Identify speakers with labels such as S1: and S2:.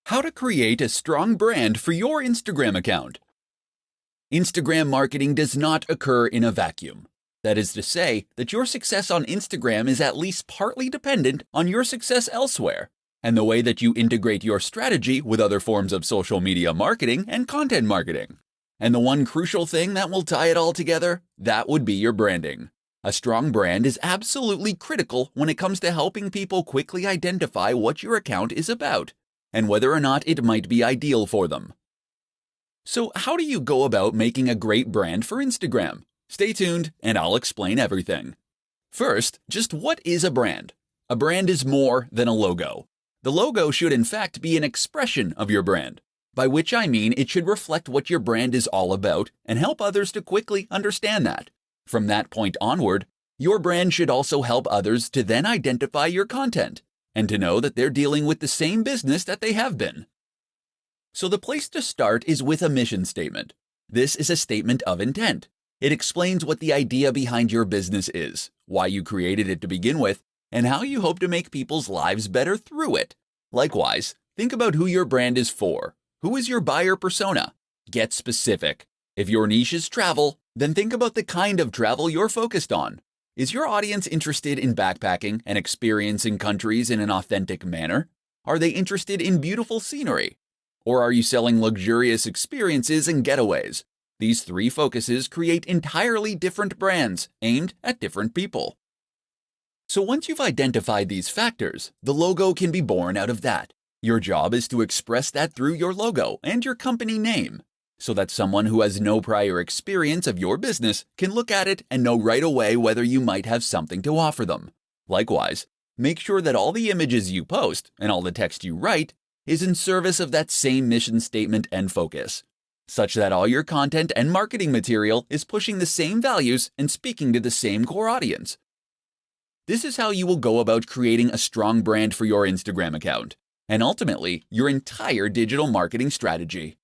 S1: How to create a strong brand for your Instagram account. Instagram marketing does not occur in a vacuum. That is to say that your success on Instagram is at least partly dependent on your success elsewhere, and the way that you integrate your strategy with other forms of social media marketing and content marketing. And the one crucial thing that will tie it all together, that would be your branding. A strong brand is absolutely critical when it comes to helping people quickly identify what your account is about, and whether or not it might be ideal for them. So how do you go about making a great brand for Instagram? Stay tuned and I'll explain everything. First, just what is a brand? A brand is more than a logo. The logo should in fact be an expression of your brand, by which I mean it should reflect what your brand is all about and help others to quickly understand that. From that point onward, your brand should also help others to then identify your content and to know that they're dealing with the same business that they have been. So the place to start is with a mission statement. This is a statement of intent. It explains what the idea behind your business is, why you created it to begin with, and how you hope to make people's lives better through it. Likewise, think about who your brand is for. Who is your buyer persona? Get specific. If your niche is travel, then think about the kind of travel you're focused on. Is your audience interested in backpacking and experiencing countries in an authentic manner? Are they interested in beautiful scenery? Or are you selling luxurious experiences and getaways? These three focuses create entirely different brands aimed at different people. So once you've identified these factors, the logo can be born out of that. Your job is to express that through your logo and your company name, so that someone who has no prior experience of your business can look at it and know right away whether you might have something to offer them. Likewise, make sure that all the images you post and all the text you write is in service of that same mission statement and focus, such that all your content and marketing material is pushing the same values and speaking to the same core audience. This is how you will go about creating a strong brand for your Instagram account, and ultimately, your entire digital marketing strategy.